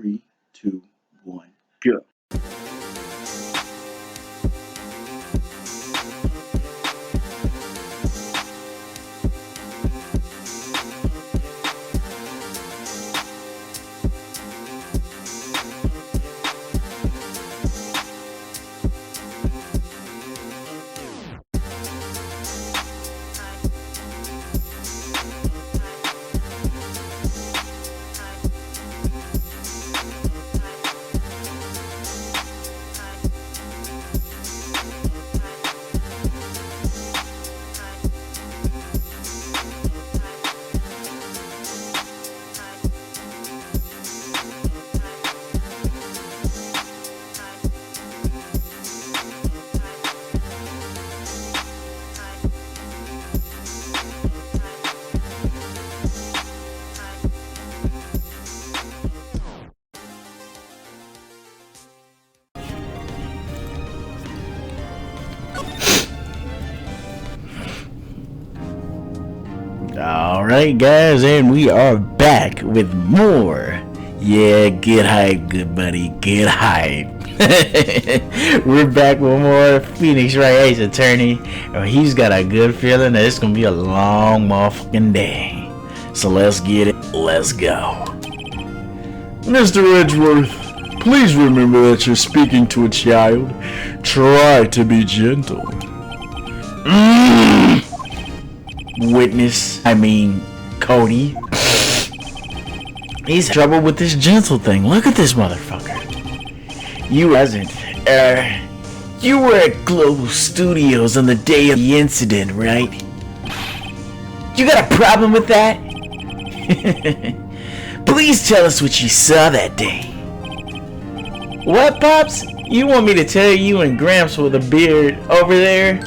3, 2, 1, go. Alright guys, and we are back with more. Yeah, get hype, good buddy, get hype. We're back with more Phoenix Wright Ace Attorney. He's got a good feeling that it's gonna be a long motherfucking day. So let's get it, let's go. Mr. Edgeworth, please remember that you're speaking to a child. Try to be gentle. Witness, Cody. He's in trouble with this gentle thing. Look at this motherfucker. You were at Global Studios on the day of the incident, right? You got a problem with that? Please tell us what you saw that day. What, Pops? You want me to tell you and Gramps with a beard over there?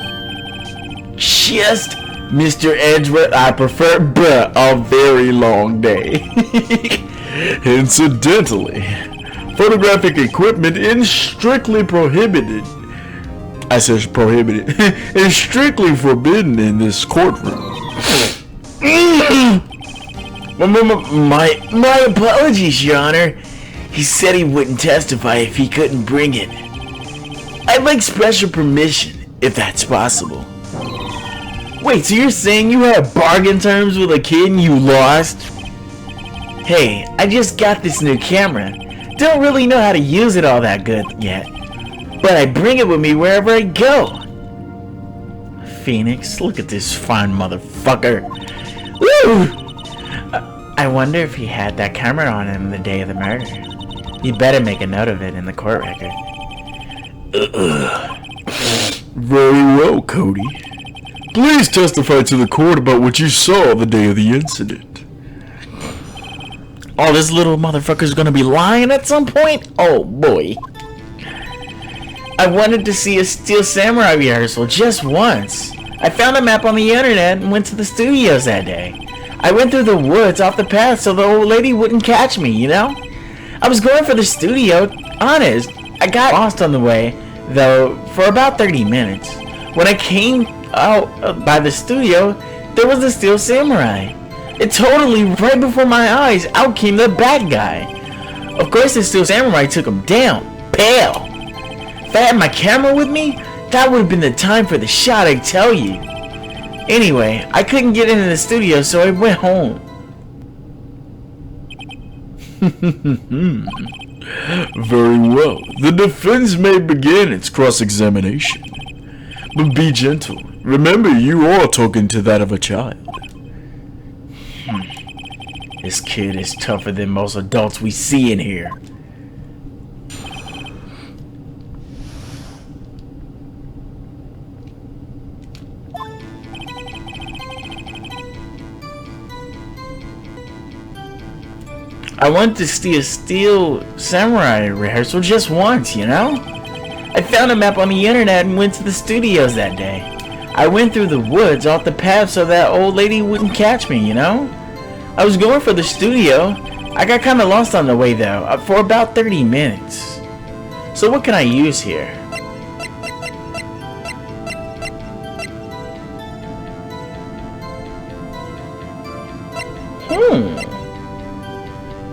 Just Mr. Edgeworth, I prefer a very long day. Incidentally, photographic equipment is strictly prohibited. I said prohibited. Is strictly forbidden in this courtroom. My apologies, Your Honor. He said he wouldn't testify if he couldn't bring it. I'd like special permission, if that's possible. Wait, so you're saying you had bargain terms with a kid and you lost? Hey, I just got this new camera. Don't really know how to use it all that good yet. But I bring it with me wherever I go. Phoenix, look at this fine motherfucker. Woo! I wonder if he had that camera on him the day of the murder. You better make a note of it in the court record. Very well, Cody. Please testify to the court about what you saw the day of the incident. Oh, this little motherfucker's gonna be lying at some point? Oh boy. I wanted to see a Steel Samurai rehearsal just once. I found a map on the internet and went to the studios that day. I went through the woods off the path so the old lady wouldn't catch me, you know? I was going for the studio, honest. I got lost on the way, though, for about 30 minutes. When I came out by the studio, there was the Steel Samurai. It totally, right before my eyes, out came the bad guy. Of course the Steel Samurai took him down, pale. If I had my camera with me, that would have been the time for the shot, I tell you. Anyway, I couldn't get into the studio, so I went home. Very well. The defense may begin its cross-examination. But be gentle. Remember, you are talking to that of a child. This kid is tougher than most adults we see in here. I went to see a Steel Samurai rehearsal just once, you know? I found a map on the internet and went to the studios that day. I went through the woods off the path so that old lady wouldn't catch me, you know? I was going for the studio. I got kinda lost on the way though, for about 30 minutes. So what can I use here?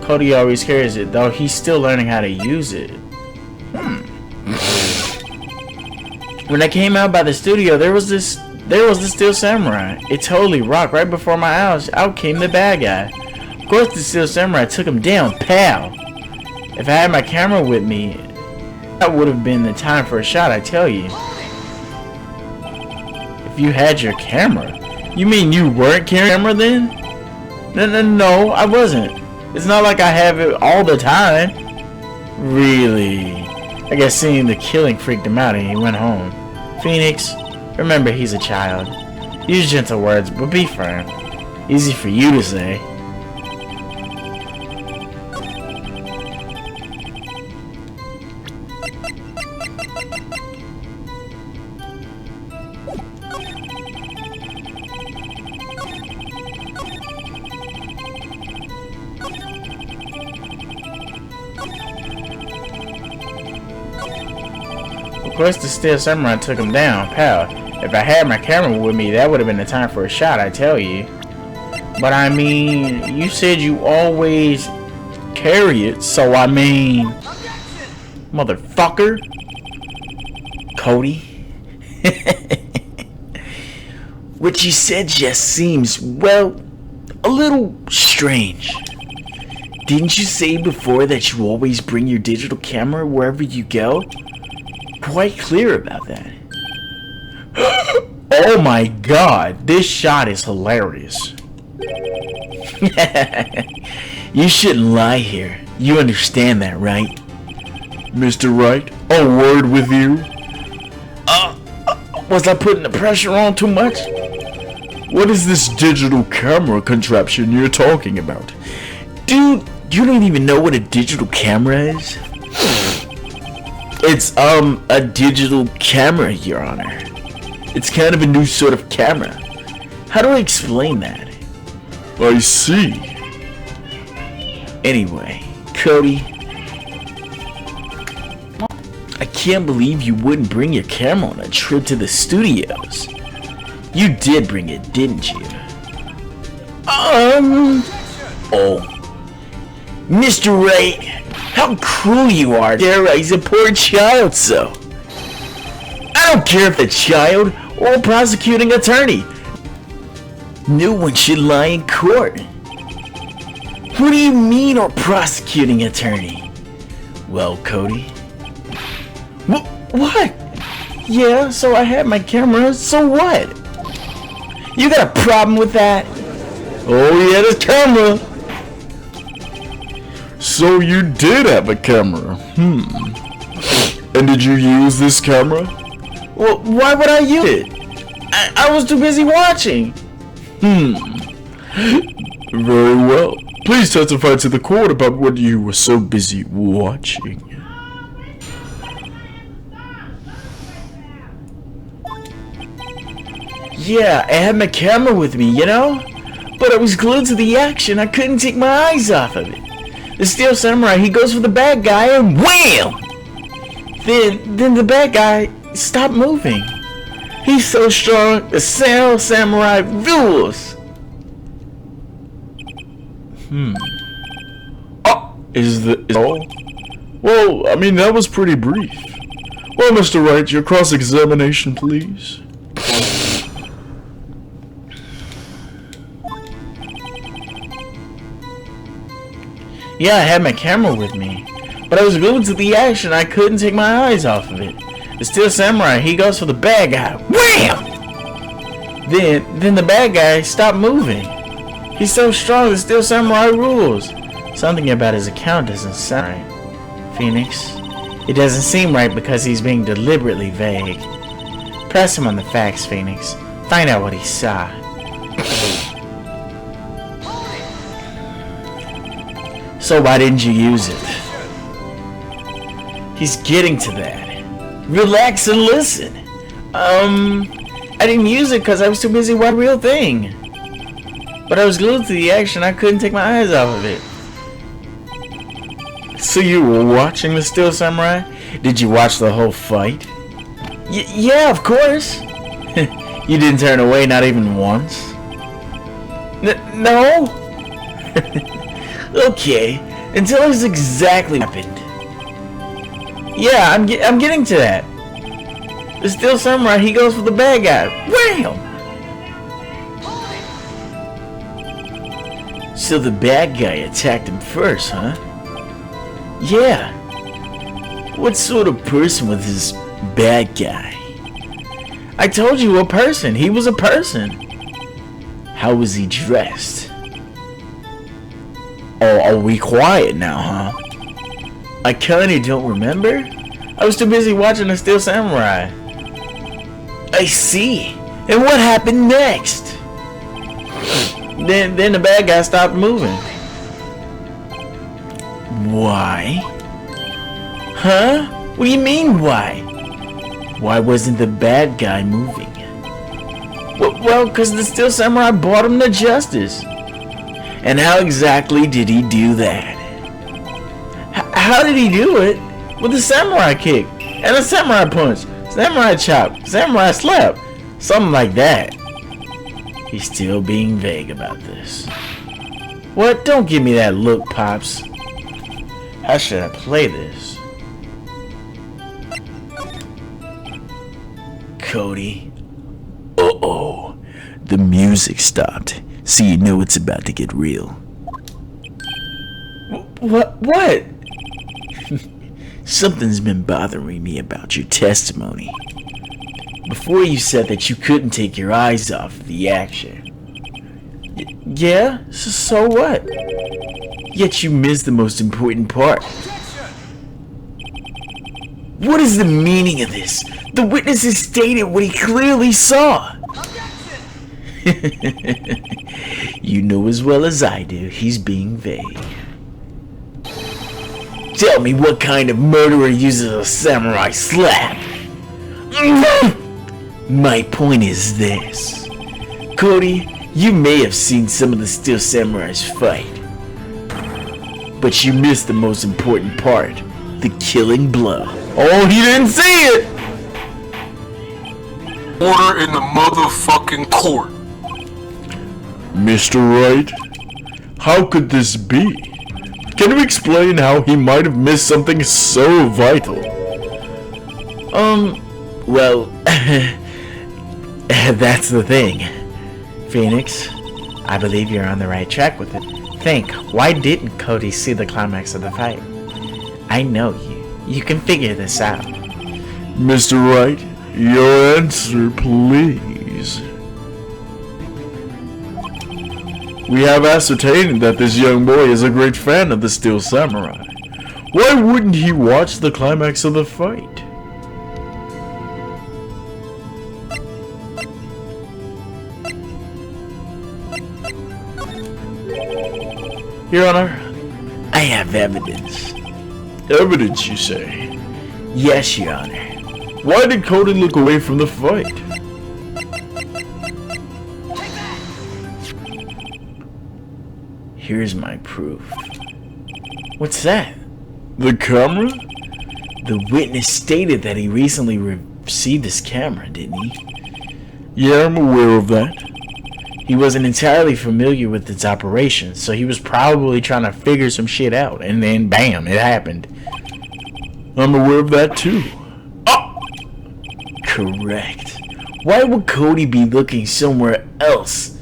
Cody always carries it, though he's still learning how to use it. When I came out by the studio, there was the Steel Samurai. It totally rocked. Right before my eyes, out came the bad guy. Of course, the Steel Samurai took him down, pow. If I had my camera with me, that would have been the time for a shot, I tell you. If you had your camera? You mean you weren't carrying a camera then? No, I wasn't. It's not like I have it all the time. Really? I guess seeing the killing freaked him out and he went home. Phoenix, remember he's a child. Use gentle words, but be firm. Easy for you to say. Of course, the Steel Samurai took him down, pal. If I had my camera with me, that would have been the time for a shot, I tell you. But I mean, you said you always carry it, so I mean... Motherfucker. Cody. What you said just seems, well, a little strange. Didn't you say before that you always bring your digital camera wherever you go? Quite clear about that. Oh my god, this shot is hilarious. You shouldn't lie here. You understand that, right? Mr. Wright, a word with you. Was I putting the pressure on too much? What is this digital camera contraption you're talking about? Dude, you don't even know what a digital camera is? It's, a digital camera, Your Honor. It's kind of a new sort of camera. How do I explain that? I see. Anyway, Cody, I can't believe you wouldn't bring your camera on a trip to the studios. You did bring it, didn't you? Oh. Mr. Wright, how cruel you are to raise a poor child so. I don't care if the child or a prosecuting attorney. No one should lie in court. What do you mean, or prosecuting attorney? Well, Cody. What? Yeah, so I had my camera, so what? You got a problem with that? Oh yeah, the camera. So you did have a camera. And did you use this camera? Well, why would I use it? I was too busy watching. Very well. Please testify to the court about what you were so busy watching. Yeah, I had my camera with me, you know? But I was glued to the action. I couldn't take my eyes off of it. The Steel Samurai, he goes for the bad guy and wham! Then the bad guy stopped moving. He's so strong, the Steel Samurai rules. Is all? Well, I mean, that was pretty brief. Well, Mr. Wright, your cross-examination, please. Yeah, I had my camera with me, but I was glued to the action. I couldn't take my eyes off of it. The Steel Samurai, he goes for the bad guy. Wham! Then the bad guy stopped moving. He's so strong, the Steel Samurai rules. Something about his account doesn't sound right. Phoenix, it doesn't seem right because he's being deliberately vague. Press him on the facts, Phoenix. Find out what he saw. So why didn't you use it? He's getting to that. Relax and listen. I didn't use it because I was too busy watching the real thing. But I was glued to the action. I couldn't take my eyes off of it. So you were watching the Steel Samurai? Did you watch the whole fight? Yeah, of course. You didn't turn away, not even once? No? Okay, Until it's exactly what happened. Yeah, I'm getting to that. The Steel Samurai, he goes for the bad guy. Wham! So the bad guy attacked him first, huh? Yeah. What sort of person was this bad guy? I told you, a person. He was a person. How was he dressed? Oh, are we quiet now, huh? I kinda don't remember. I was too busy watching the Steel Samurai. I see. And what happened next? Then the bad guy stopped moving. Why? Huh? What do you mean, why? Why wasn't the bad guy moving? Well, because the Steel Samurai brought him to justice. And how exactly did he do that? How did he do it? With a samurai kick, and a samurai punch, samurai chop, samurai slap, something like that. He's still being vague about this. What? Don't give me that look, Pops. How should I play this? Cody. Uh-oh. The music stopped, so you know it's about to get real. What? Something's been bothering me about your testimony. Before you said that you couldn't take your eyes off the action. Yeah? So what? Yet you missed the most important part. What is the meaning of this? The witnesses stated what he clearly saw. You know as well as I do, he's being vague. Tell me what kind of murderer uses a samurai slap. My point is this. Cody, you may have seen some of the Steel Samurais fight, but you missed the most important part, the killing blow. Oh, he didn't see it! Order in the motherfucking court. Mr. Wright, how could this be? Can you explain how he might have missed something so vital? Well, that's the thing. Phoenix, I believe you're on the right track with it. Think, why didn't Cody see the climax of the fight? I know you. You can figure this out. Mr. Wright, your answer, please. We have ascertained that this young boy is a great fan of the Steel Samurai. Why wouldn't he watch the climax of the fight? Your Honor, I have evidence. Evidence, you say? Yes, Your Honor. Why did Cody look away from the fight? Here's my proof. What's that? The camera? The witness stated that he recently received this camera, didn't he? Yeah, I'm aware of that. He wasn't entirely familiar with its operation, so he was probably trying to figure some shit out, and then bam, it happened. I'm aware of that too. Oh! Correct. Why would Cody be looking somewhere else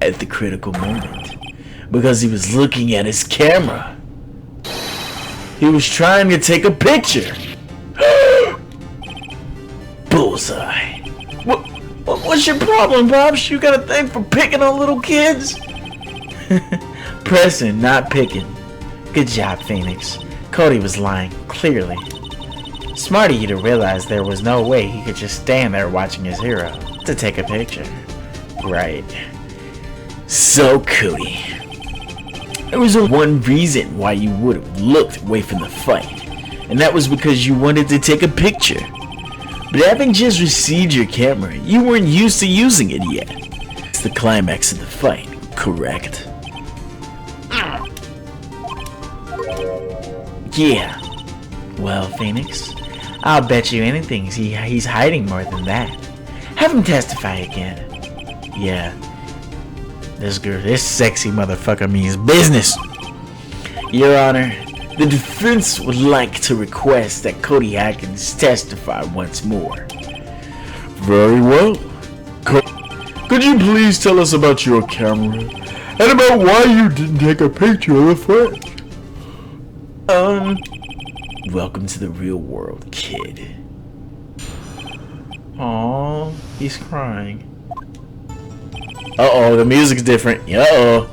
at the critical moment? Because he was looking at his camera. He was trying to take a picture. Bullseye. What's your problem, Pops? You got a thing for picking on little kids? Pressing, not picking. Good job, Phoenix. Cody was lying, clearly. Smart of you to realize there was no way he could just stand there watching his hero to take a picture. Right. So, Cody, there was only one reason why you would have looked away from the fight, and that was because you wanted to take a picture. But having just received your camera, you weren't used to using it yet. It's the climax of the fight, correct? Yeah. Well, Phoenix, I'll bet you anything he's hiding more than that. Have him testify again. Yeah. This sexy motherfucker means business. Your Honor, the defense would like to request that Cody Atkins testify once more. Very well. Could you please tell us about your camera and about why you didn't take a picture of the flash? Welcome to the real world, kid. Aww, he's crying. Uh-oh, the music's different. Uh-oh.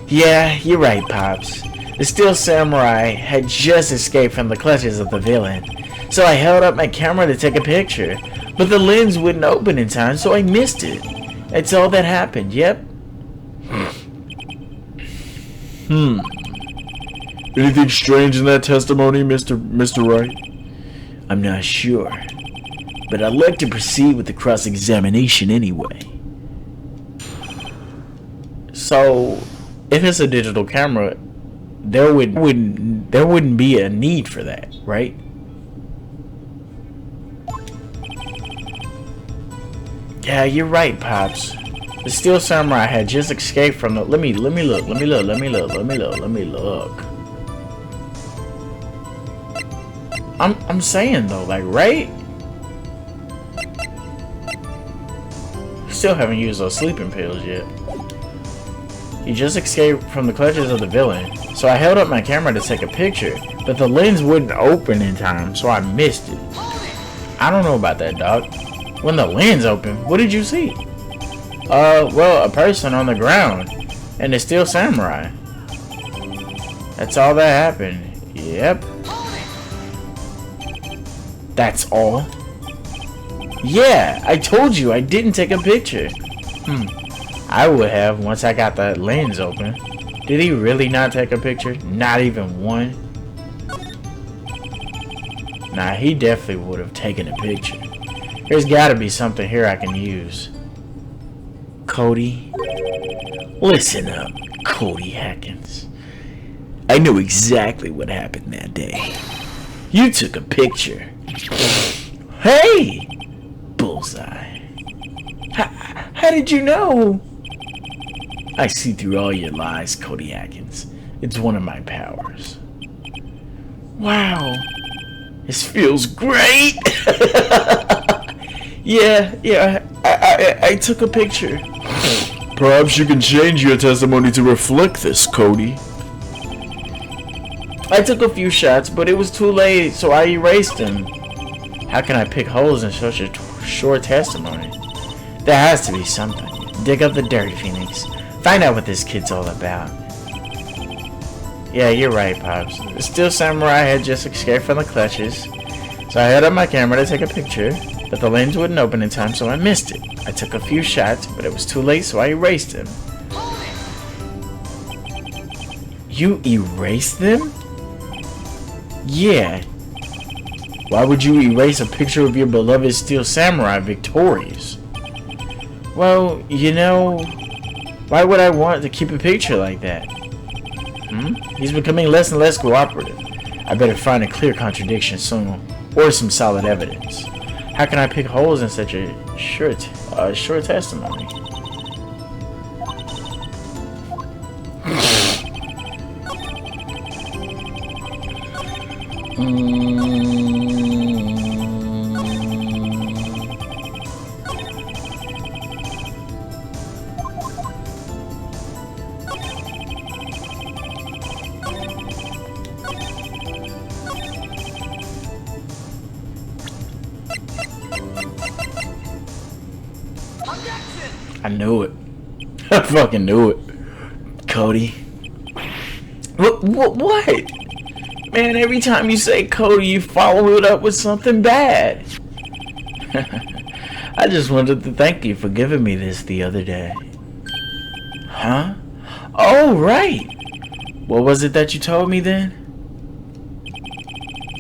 Yeah, you're right, Pops. The Steel Samurai had just escaped from the clutches of the villain. So I held up my camera to take a picture, but the lens wouldn't open in time, so I missed it. That's all that happened, yep. Anything strange in that testimony, Mr. Wright? I'm not sure, but I'd like to proceed with the cross-examination anyway. So, if it's a digital camera, there wouldn't be a need for that, right? Yeah, you're right, Pops. The Steel Samurai had just escaped from the. Let me look. I'm saying though, like, right? Still haven't used those sleeping pills yet. He just escaped from the clutches of the villain, so I held up my camera to take a picture, but the lens wouldn't open in time, so I missed it. I don't know about that, dog. When the lens opened, what did you see? Well, a person on the ground, and the Steel Samurai. That's all that happened. Yep. That's all? Yeah, I told you I didn't take a picture. I would have once I got that lens open. Did he really not take a picture? Not even one? Nah, he definitely would have taken a picture. There's gotta be something here I can use. Cody? Listen up, Cody Atkins. I know exactly what happened that day. You took a picture. Hey! Bullseye. How did you know? I see through all your lies, Cody Atkins. It's one of my powers. Wow. This feels great! Yeah, I took a picture. Perhaps you can change your testimony to reflect this, Cody. I took a few shots, but it was too late, so I erased them. How can I pick holes in such a short testimony? There has to be something. Dig up the dirt, Phoenix. Find out what this kid's all about. Yeah, you're right, Pops. The Steel Samurai had just escaped from the clutches, so I held up my camera to take a picture, but the lens wouldn't open in time, so I missed it. I took a few shots, but it was too late, so I erased them. You erased them? Yeah. Why would you erase a picture of your beloved Steel Samurai victorious? Well, you know, why would I want to keep a picture like that? He's becoming less and less cooperative. I better find a clear contradiction soon, or some solid evidence. How can I pick holes in such a short testimony? I knew it. I fucking knew it. Cody. What? Man, every time you say Cody, you follow it up with something bad. I just wanted to thank you for giving me this the other day. Huh? Oh, right. What was it that you told me then?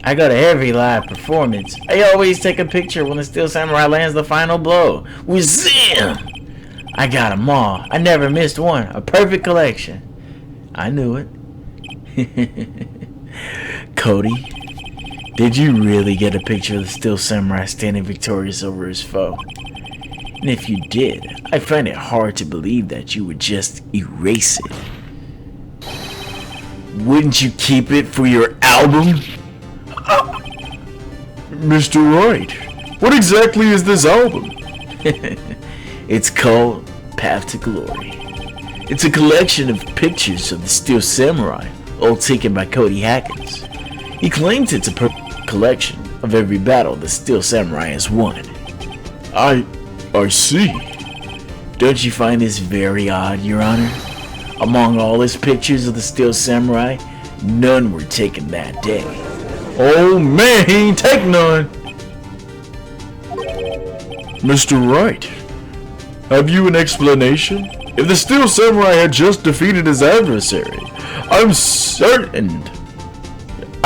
I got every live performance. I always take a picture when the Steel Samurai lands the final blow. Wazam! I got them all. I never missed one. A perfect collection. I knew it. Cody, did you really get a picture of the Steel Samurai standing victorious over his foe? And if you did, I find it hard to believe that you would just erase it. Wouldn't you keep it for your album? Mr. Wright, what exactly is this album? It's called Path to Glory. It's a collection of pictures of the Steel Samurai, all taken by Cody Hackins. He claims it's a perfect collection of every battle the Steel Samurai has won. I see. Don't you find this very odd, Your Honor? Among all his pictures of the Steel Samurai, none were taken that day. Oh man, he ain't take none. Mr. Wright, have you an explanation? If the Steel Samurai had just defeated his adversary, I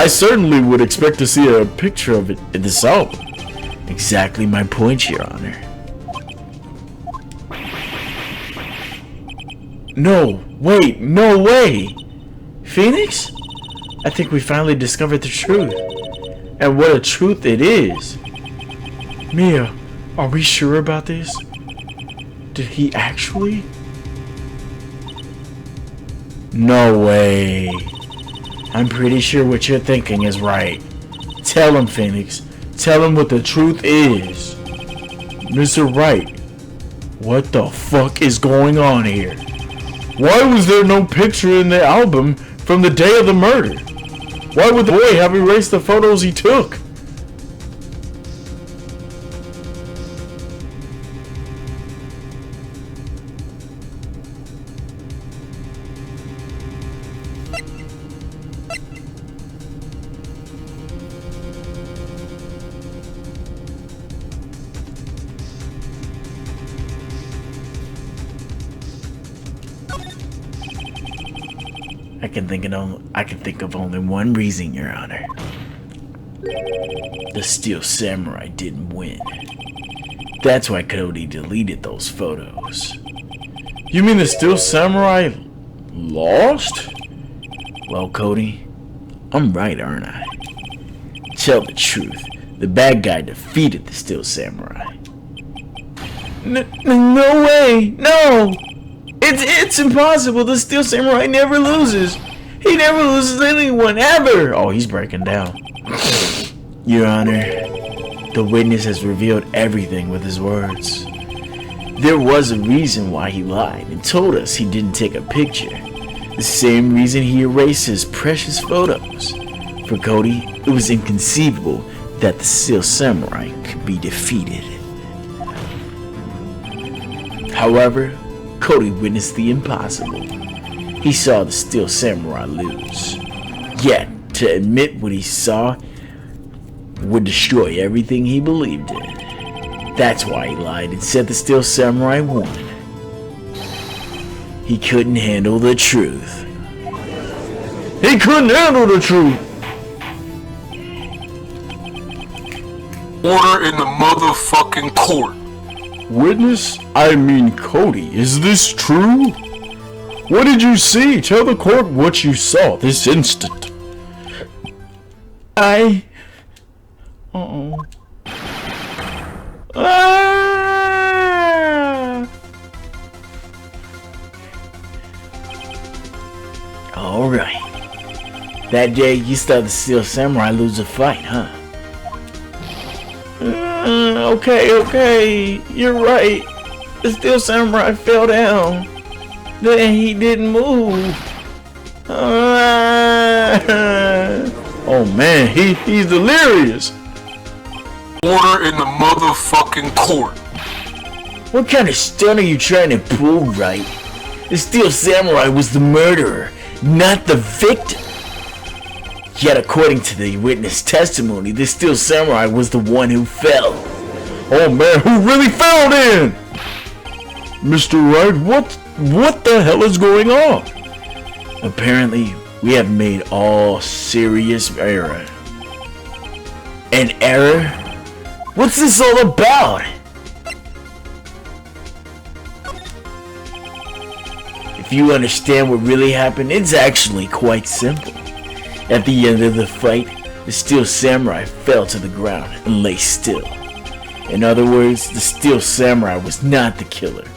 certainly would expect to see a picture of it in this album. Exactly my point, Your Honor. No, wait, no way! Phoenix? I think we finally discovered the truth. And what a truth it is! Mia, are we sure about this? Did he actually? No way. I'm pretty sure what you're thinking is right. Tell him, Phoenix. Tell him what the truth is. Mr. Wright, what the fuck is going on here? Why was there no picture in the album from the day of the murder? Why would the boy have erased the photos he took? I can think of only one reason, Your Honor. The Steel Samurai didn't win. That's why Cody deleted those photos. You mean the Steel Samurai lost? Well, Cody, I'm right, aren't I? Tell the truth. The bad guy defeated the Steel Samurai. No way! No! It's impossible. The Steel Samurai never loses. He never loses anyone, ever. Oh, he's breaking down. Your Honor, the witness has revealed everything with his words. There was a reason why he lied and told us he didn't take a picture. The same reason he erased his precious photos. For Cody, it was inconceivable that the Steel Samurai could be defeated. However, Cody witnessed the impossible. He saw the Steel Samurai lose. Yet, to admit what he saw would destroy everything he believed in. That's why he lied and said the Steel Samurai won. He couldn't handle the truth. He couldn't handle the truth! Order in the motherfucking court. Witness? I mean Cody, is this true? What did you see? Tell the court what you saw this instant. Uh-oh. Ah! Alright. That day you saw the Steel Samurai lose a fight, huh? Okay, you're right. The Steel Samurai fell down. Then he didn't move. Oh man, he's delirious. Order in the motherfucking court. What kind of stunt are you trying to pull, Wright? The Steel Samurai was the murderer, not the victim. Yet according to the witness testimony, the Steel Samurai was the one who fell. Oh man, who really fell in? Mr. Wright, what the hell is going on? Apparently, we have made all serious error. An error? What's this all about? If you understand what really happened, it's actually quite simple. At the end of the fight, the Steel Samurai fell to the ground and lay still. In other words, the Steel Samurai was not the killer.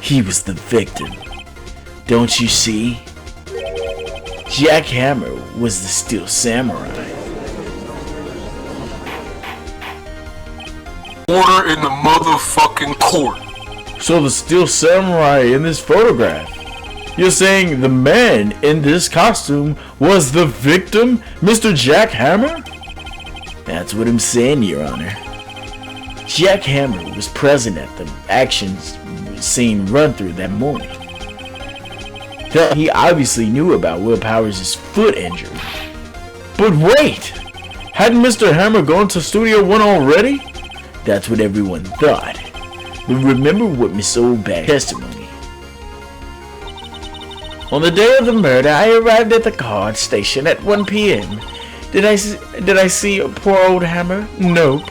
He was the victim. Don't you see? Jack Hammer was the Steel Samurai. Order in the motherfucking court. So the Steel Samurai in this photograph, you're saying the man in this costume was the victim, Mr. Jack Hammer? That's what I'm saying, Your Honor. Jack Hammer was present at the action scene run through that morning. He obviously knew about Will Powers' foot injury. But wait! Hadn't Mr. Hammer gone to Studio 1 already? That's what everyone thought. But remember what Miss Oldback's testimony. On the day of the murder, I arrived at the guard station at 1 p.m. Did I see poor old Hammer? Nope.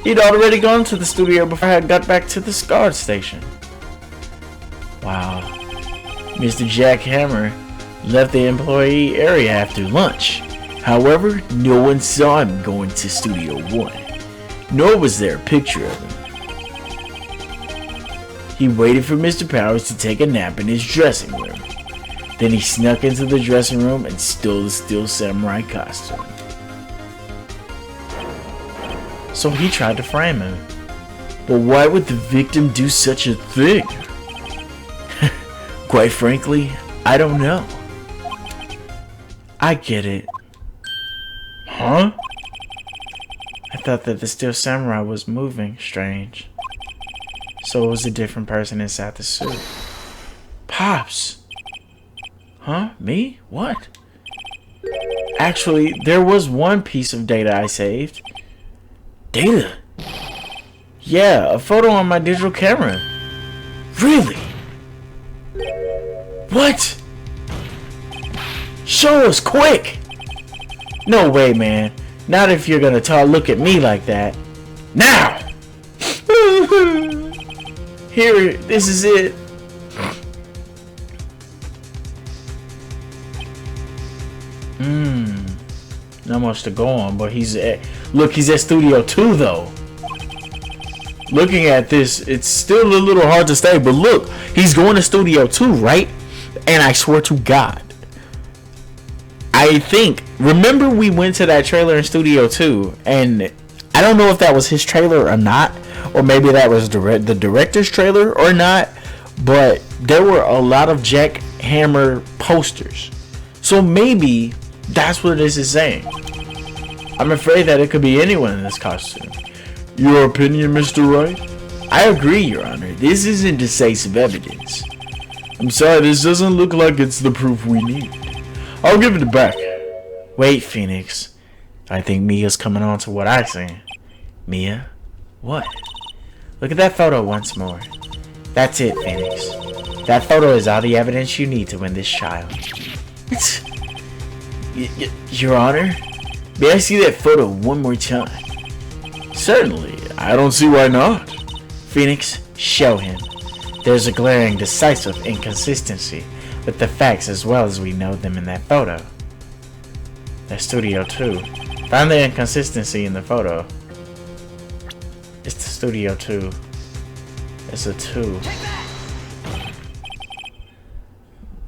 He'd already gone to the studio before I got back to the guard station. Wow. Mr. Jack Hammer left the employee area after lunch. However, no one saw him going to Studio 1. Nor was there a picture of him. He waited for Mr. Powers to take a nap in his dressing room. Then he snuck into the dressing room and stole the Steel Samurai costume. So he tried to frame him. But why would the victim do such a thing? Quite frankly, I don't know. I get it. Huh? I thought that the Steel Samurai was moving strange. So it was a different person inside the suit. Pops! Huh? Me? What? Actually, there was one piece of data I saved. Data? Yeah, a photo on my digital camera. Really? What? Show us, quick! No way, man. Not if you're gonna look at me like that. Now! Here, this is it. Not much to go on, but he's at Studio 2 though. Looking at this, it's still a little hard to say, but look, he's going to Studio 2, right? And I swear to God, remember we went to that trailer in Studio 2, and I don't know if that was his trailer or not, or maybe that was the director's trailer or not, but there were a lot of Jack Hammer posters. So maybe that's what this is saying. I'm afraid that it could be anyone in this costume. Your opinion, Mr. Wright? I agree, Your Honor. This isn't decisive evidence. I'm sorry, this doesn't look like it's the proof we need. I'll give it back. Wait, Phoenix. I think Mia's coming on to what I say. Mia? What? Look at that photo once more. That's it, Phoenix. That photo is all the evidence you need to win this trial. Your Honor? May I see that photo one more time? Certainly. I don't see why not. Phoenix, show him. There's a glaring, decisive inconsistency with the facts as well as we know them in that photo. That's Studio 2. Find the inconsistency in the photo. It's the Studio 2. It's a 2.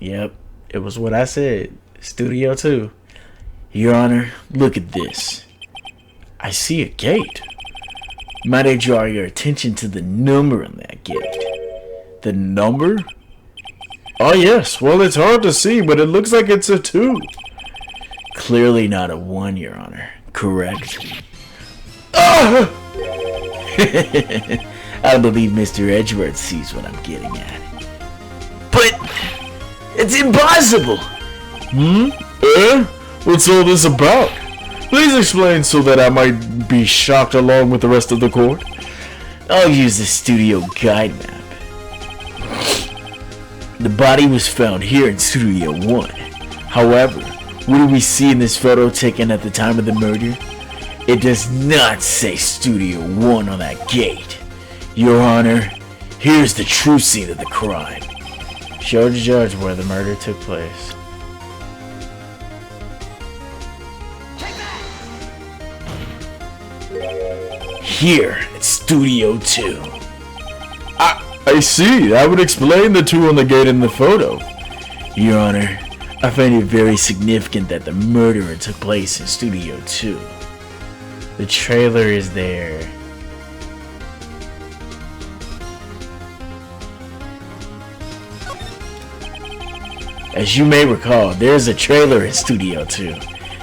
Yep, it was what I said. Studio 2. Your Honor, look at this. I see a gate. Might I draw your attention to the number on that gate? The number? Oh yes, well it's hard to see, but it looks like it's a 2. Clearly not a 1, Your Honor. Correct? Ah! I believe Mr. Edgeworth sees what I'm getting at. But it's impossible! What's all this about? Please explain so that I might be shocked along with the rest of the court. I'll use the studio guide map. The body was found here in Studio 1. However, what do we see in this photo taken at the time of the murder? It does not say Studio 1 on that gate. Your Honor, here's the true scene of the crime. Show the judge where the murder took place. Here at Studio 2. I see. That would explain the 2 on the gate in the photo. Your Honor, I find it very significant that the murder took place in Studio 2. The trailer is there. As you may recall, there's a trailer in Studio 2.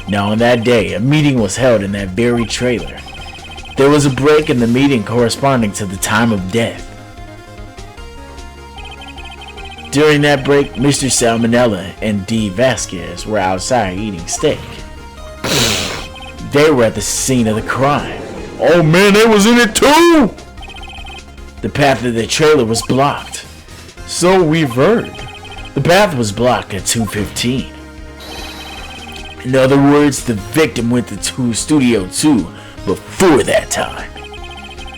Now on that day, a meeting was held in that very trailer. There was a break in the meeting corresponding to the time of death. During that break, Mr. Salmonella and D. Vasquez were outside eating steak. They were at the scene of the crime. Oh man, they was in it too! The path of the trailer was blocked. So we've heard. The path was blocked at 2:15. In other words, the victim went to Studio 2 before that time.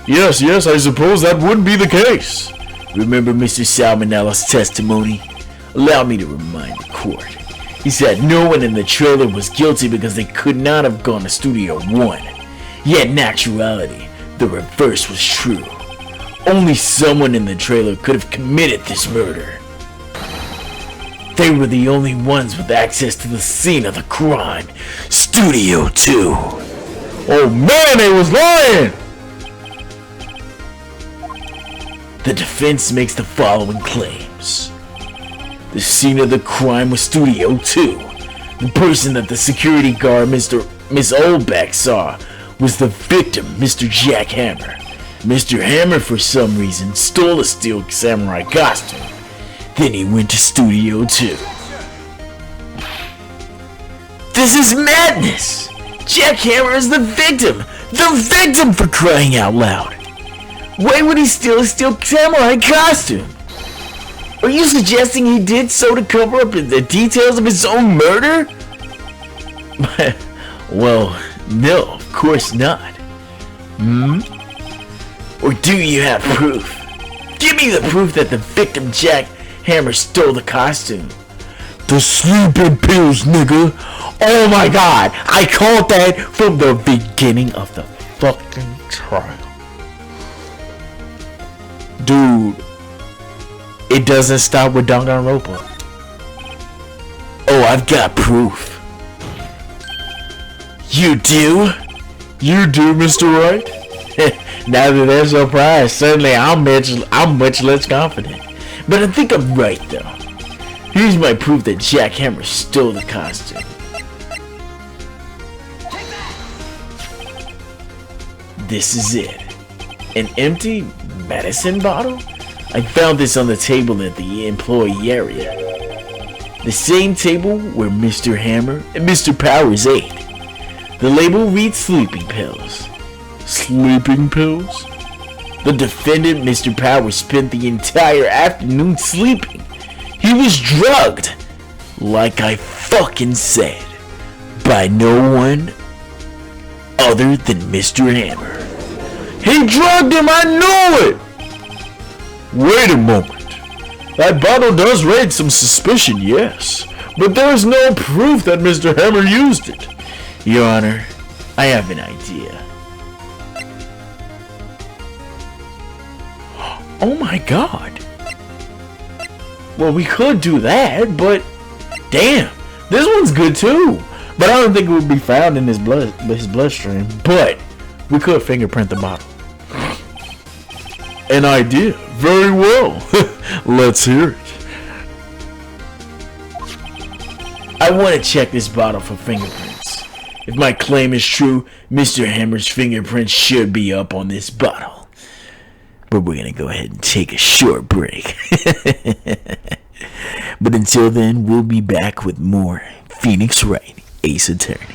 Yes, I suppose that would be the case. Remember Mr. Salmonella's testimony? Allow me to remind the court. He said no one in the trailer was guilty because they could not have gone to Studio 1. Yet in actuality, the reverse was true. Only someone in the trailer could have committed this murder. They were the only ones with access to the scene of the crime. Studio 2. Oh man, they was lying! The defense makes the following claims. The scene of the crime was Studio 2. The person that the security guard, Miss Oldbeck, saw was the victim, Mr. Jack Hammer. Mr. Hammer, for some reason, stole a steel samurai costume. Then he went to Studio 2. This is madness! Jack Hammer is the victim! The victim, for crying out loud! Why would he steal a steel samurai costume? Are you suggesting he did so to cover up the details of his own murder? Well, no, of course not. Or do you have proof? Give me the proof that the victim Jack Hammer stole the costume. The sleeping pills, nigga. Oh my god, I called that from the beginning of the fucking trial. Dude, it doesn't stop with DanganRonpa. Oh, I've got proof. You do? You do, Mr. Wright? Now that they're surprised, certainly I'm much less confident. But I think I'm right though. Here's my proof that Jack Hammer stole the costume. This is it. An empty medicine bottle? I found this on the table at the employee area. The same table where Mr. Hammer and Mr. Powers ate. The label reads sleeping pills. Sleeping pills? The defendant, Mr. Powers, spent the entire afternoon sleeping. He was drugged, like I fucking said, by no one other than Mr. Hammer. He drugged him, I knew it! Wait a moment. That bottle does raise some suspicion, yes. But there is no proof that Mr. Hammer used it. Your Honor, I have an idea. Oh my god. Well, we could do that, but damn, this one's good too. But I don't think it would be found in his bloodstream. But we could fingerprint the bottle. An idea. Very well. Let's hear it. I want to check this bottle for fingerprints. If my claim is true, Mr. Hammer's fingerprints should be up on this bottle. But we're going to go ahead and take a short break. But until then, we'll be back with more Phoenix Wright, Ace Attorney.